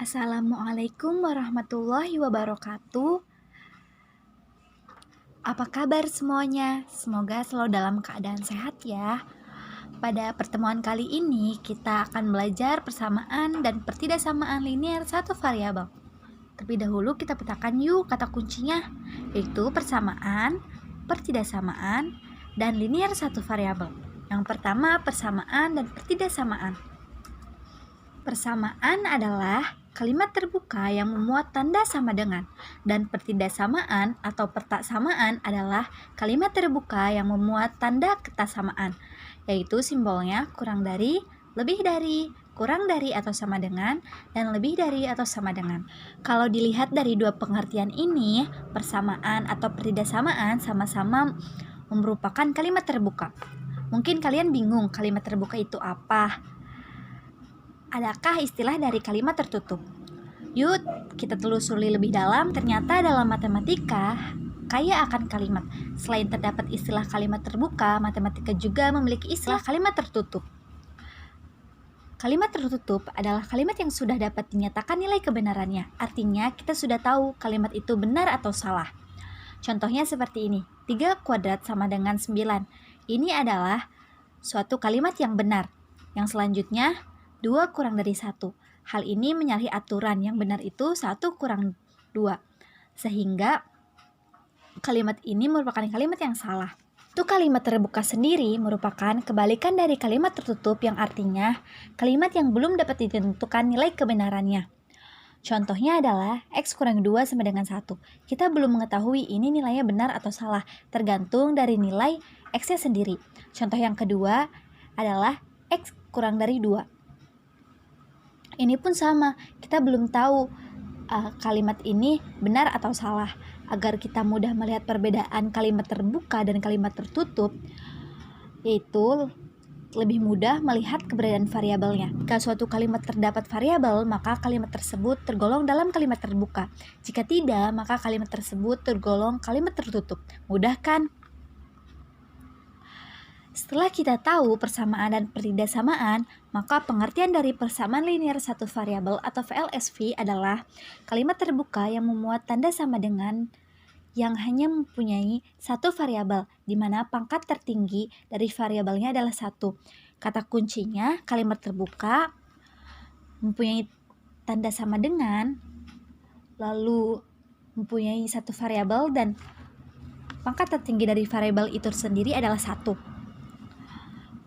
Assalamualaikum warahmatullahi wabarakatuh. Apa kabar semuanya? Semoga selalu dalam keadaan sehat ya. Pada pertemuan kali ini kita akan belajar persamaan dan pertidaksamaan linear satu variabel. Terlebih dahulu kita petakan yuk kata kuncinya, yaitu persamaan, pertidaksamaan, dan linear satu variabel. Yang pertama persamaan dan pertidaksamaan. Persamaan adalah kalimat terbuka yang memuat tanda sama dengan, dan pertidaksamaan atau pertaksamaan adalah kalimat terbuka yang memuat tanda ketaksamaan, yaitu simbolnya kurang dari, lebih dari, kurang dari atau sama dengan, dan lebih dari atau sama dengan. Kalau dilihat dari dua pengertian ini, persamaan atau pertidaksamaan sama-sama merupakan kalimat terbuka. Mungkin kalian bingung kalimat terbuka itu apa? Adakah istilah dari kalimat tertutup? Yuk, kita telusuri lebih dalam. Ternyata dalam matematika kaya akan kalimat. Selain terdapat istilah kalimat terbuka, matematika juga memiliki istilah kalimat tertutup. Kalimat tertutup adalah kalimat yang sudah dapat dinyatakan nilai kebenarannya. Artinya, kita sudah tahu kalimat itu benar atau salah. Contohnya seperti ini, 3 kuadrat sama dengan 9. Ini adalah suatu kalimat yang benar. Yang selanjutnya, 2 kurang dari 1. Hal ini menyalahi aturan yang benar itu 1 kurang 2. Sehingga kalimat ini merupakan kalimat yang salah. Untuk kalimat terbuka sendiri merupakan kebalikan dari kalimat tertutup yang artinya kalimat yang belum dapat ditentukan nilai kebenarannya. Contohnya adalah X kurang 2 sama dengan 1. Kita belum mengetahui ini nilainya benar atau salah, tergantung dari nilai X-nya sendiri. Contoh yang kedua adalah X kurang dari 2. Ini pun sama, kita belum tahu kalimat ini benar atau salah. Agar kita mudah melihat perbedaan kalimat terbuka dan kalimat tertutup, yaitu lebih mudah melihat keberadaan variabelnya. Jika suatu kalimat terdapat variabel, maka kalimat tersebut tergolong dalam kalimat terbuka. Jika tidak, maka kalimat tersebut tergolong kalimat tertutup. Mudah kan? Setelah kita tahu persamaan dan pertidaksamaan, maka pengertian dari persamaan linear satu variabel atau VLSV adalah kalimat terbuka yang memuat tanda sama dengan yang hanya mempunyai satu variabel, di mana pangkat tertinggi dari variabelnya adalah 1. Kata kuncinya, kalimat terbuka mempunyai tanda sama dengan, lalu mempunyai satu variabel dan pangkat tertinggi dari variabel itu sendiri adalah 1.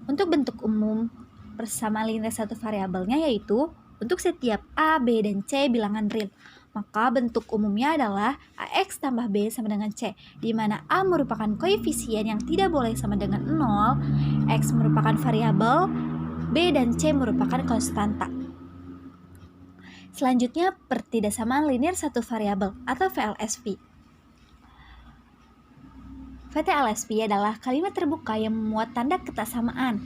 Untuk bentuk umum persamaan linear satu variabelnya yaitu untuk setiap A, B, dan C bilangan real. Maka bentuk umumnya adalah AX tambah B sama dengan C, di mana A merupakan koefisien yang tidak boleh sama dengan 0, X merupakan variabel, B dan C merupakan konstanta. Selanjutnya, pertidaksamaan linear satu variabel atau VLSV. VTLSV adalah kalimat terbuka yang memuat tanda ketaksamaan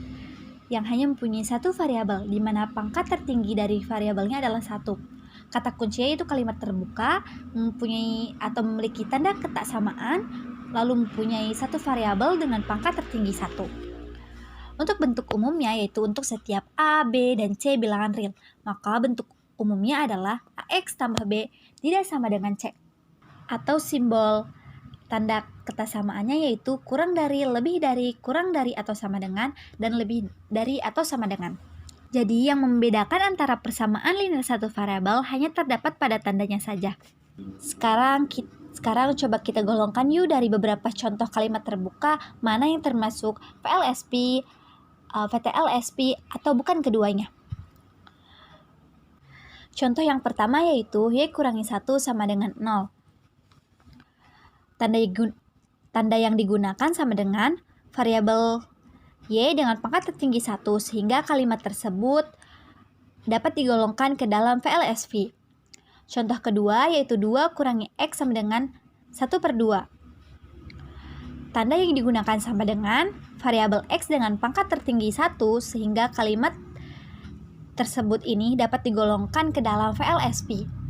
yang hanya mempunyai satu variabel, di mana pangkat tertinggi dari variabelnya adalah 1. Kata kuncinya itu kalimat terbuka, mempunyai atau memiliki tanda ketaksamaan, lalu mempunyai satu variabel dengan pangkat tertinggi 1. Untuk bentuk umumnya yaitu untuk setiap A, B, dan C bilangan real, maka bentuk umumnya adalah AX tambah B tidak sama dengan C. Atau simbol tanda ketaksamaannya yaitu kurang dari, lebih dari, kurang dari atau sama dengan, dan lebih dari atau sama dengan. Jadi yang membedakan antara persamaan linear satu variabel hanya terdapat pada tandanya saja. Sekarang coba kita golongkan yuk dari beberapa contoh kalimat terbuka mana yang termasuk VLSV, VTLSV, atau bukan keduanya. Contoh yang pertama yaitu Y kurangi 1 sama dengan 0. Tanda yang digunakan sama dengan variabel Y dengan pangkat tertinggi 1, sehingga kalimat tersebut dapat digolongkan ke dalam VLSV. Contoh kedua yaitu 2 kurangi X sama dengan 1/2. Tanda yang digunakan sama dengan variabel X dengan pangkat tertinggi 1, sehingga kalimat tersebut ini dapat digolongkan ke dalam VLSV.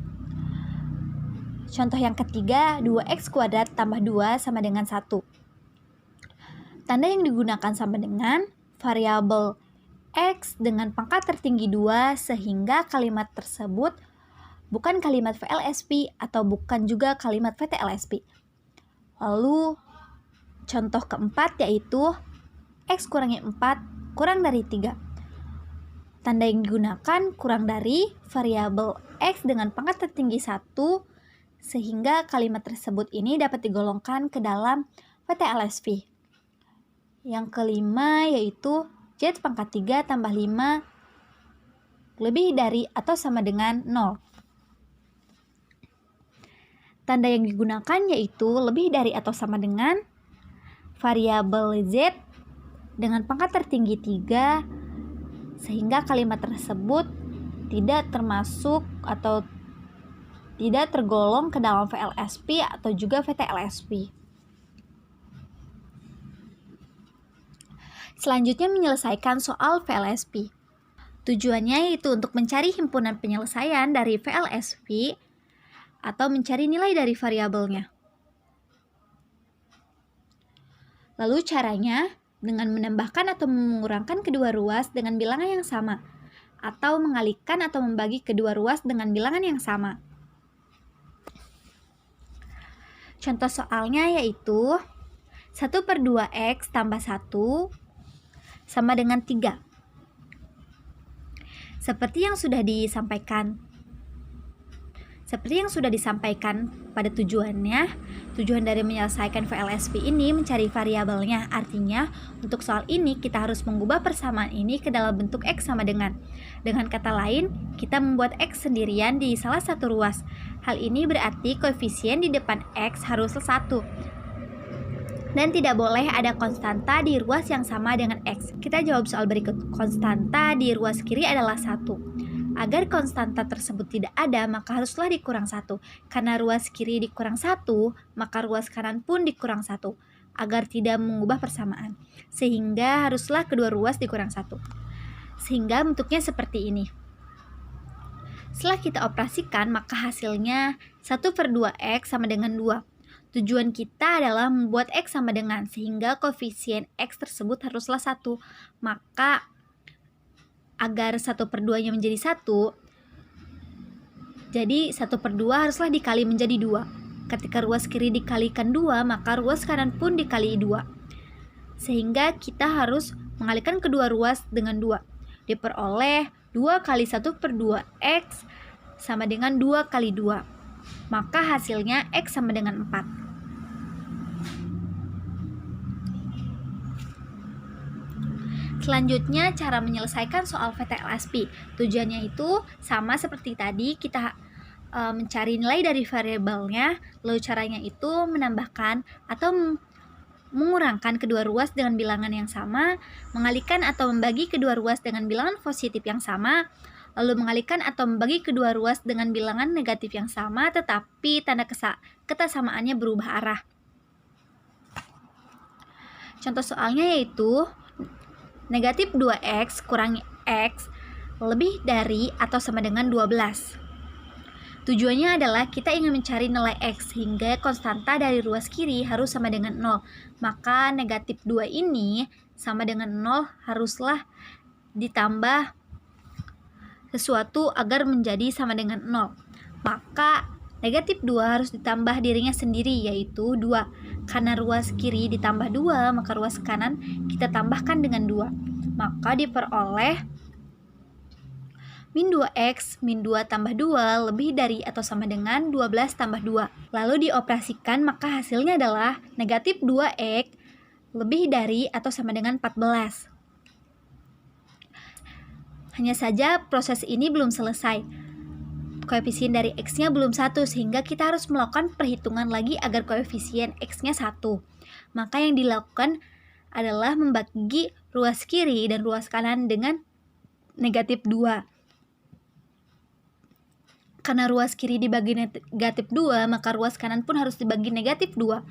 Contoh yang ketiga, 2x kuadrat tambah 2 sama dengan 1. Tanda yang digunakan sama dengan variabel X dengan pangkat tertinggi 2, sehingga kalimat tersebut bukan kalimat VLSP atau bukan juga kalimat VTLSP. Lalu contoh keempat yaitu X kurangi 4 kurang dari 3. Tanda yang digunakan kurang dari variabel X dengan pangkat tertinggi 1, sehingga kalimat tersebut ini dapat digolongkan ke dalam VTLSP. Yang kelima yaitu Z pangkat 3 tambah 5 lebih dari atau sama dengan 0. Tanda yang digunakan yaitu lebih dari atau sama dengan variabel Z dengan pangkat tertinggi 3, sehingga kalimat tersebut tidak termasuk atau tidak tergolong ke dalam VLSP atau juga VTLSP. Selanjutnya menyelesaikan soal VLSP. Tujuannya yaitu untuk mencari himpunan penyelesaian dari VLSP atau mencari nilai dari variabelnya. Lalu caranya dengan menambahkan atau mengurangkan kedua ruas dengan bilangan yang sama, atau mengalihkan atau membagi kedua ruas dengan bilangan yang sama. Contoh soalnya yaitu 1/2x tambah 1 sama dengan 3. Seperti yang sudah disampaikan pada tujuannya, tujuan dari menyelesaikan VLSP ini mencari variabelnya. Artinya, untuk soal ini kita harus mengubah persamaan ini ke dalam bentuk X sama dengan. Dengan kata lain, kita membuat X sendirian di salah satu ruas. Hal ini berarti koefisien di depan X haruslah 1. Dan tidak boleh ada konstanta di ruas yang sama dengan X. Kita jawab soal berikut. Konstanta di ruas kiri adalah 1. Agar konstanta tersebut tidak ada, maka haruslah dikurang 1. Karena ruas kiri dikurang 1, maka ruas kanan pun dikurang 1. Agar tidak mengubah persamaan. Sehingga haruslah kedua ruas dikurang 1. Sehingga bentuknya seperti ini. Setelah kita operasikan, maka hasilnya 1/2x sama dengan 2. Tujuan kita adalah membuat X sama dengan, sehingga koefisien X tersebut haruslah 1. Maka agar 1/2-nya menjadi 1, jadi 1/2 haruslah dikali menjadi 2. Ketika ruas kiri dikalikan 2, maka ruas kanan pun dikali 2. Sehingga kita harus mengalihkan kedua ruas dengan 2. Diperoleh 2 kali 1/2x sama dengan 2 kali 2. Maka hasilnya X sama dengan 4. Selanjutnya, cara menyelesaikan soal VTLSP. Tujuannya itu sama seperti tadi, kita mencari nilai dari variabelnya. Lalu caranya itu menambahkan atau mengurangkan kedua ruas dengan bilangan yang sama, mengalihkan atau membagi kedua ruas dengan bilangan positif yang sama, lalu mengalihkan atau membagi kedua ruas dengan bilangan negatif yang sama, tetapi tanda kesamaannya berubah arah. Contoh soalnya yaitu negatif 2x kurangi x lebih dari atau sama dengan 12. Tujuannya adalah kita ingin mencari nilai x sehingga konstanta dari ruas kiri harus sama dengan 0. Maka negatif 2 ini sama dengan 0 haruslah ditambah sesuatu agar menjadi sama dengan 0. Maka negatif 2 harus ditambah dirinya sendiri yaitu 2. Karena ruas kiri ditambah 2, maka ruas kanan kita tambahkan dengan 2. Maka diperoleh min 2x min 2 tambah 2 lebih dari atau sama dengan 12 tambah 2. Lalu dioperasikan, maka hasilnya adalah negatif 2x lebih dari atau sama dengan 14. Hanya saja proses ini belum selesai. Koefisien dari x-nya belum 1, sehingga kita harus melakukan perhitungan lagi agar koefisien x-nya 1. Maka yang dilakukan adalah membagi ruas kiri dan ruas kanan dengan negatif 2. Karena ruas kiri dibagi negatif 2, maka ruas kanan pun harus dibagi negatif 2.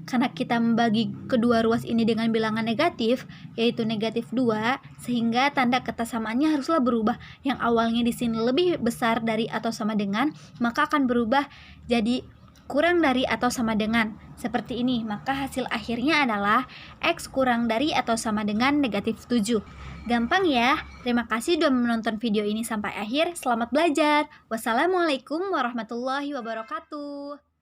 Karena kita membagi kedua ruas ini dengan bilangan negatif, yaitu negatif 2, sehingga tanda kesamaannya haruslah berubah. Yang awalnya di sini lebih besar dari atau sama dengan, maka akan berubah jadi kurang dari atau sama dengan. Seperti ini, maka hasil akhirnya adalah X kurang dari atau sama dengan negatif 7. Gampang ya? Terima kasih sudah menonton video ini sampai akhir. Selamat belajar. Wassalamualaikum warahmatullahi wabarakatuh.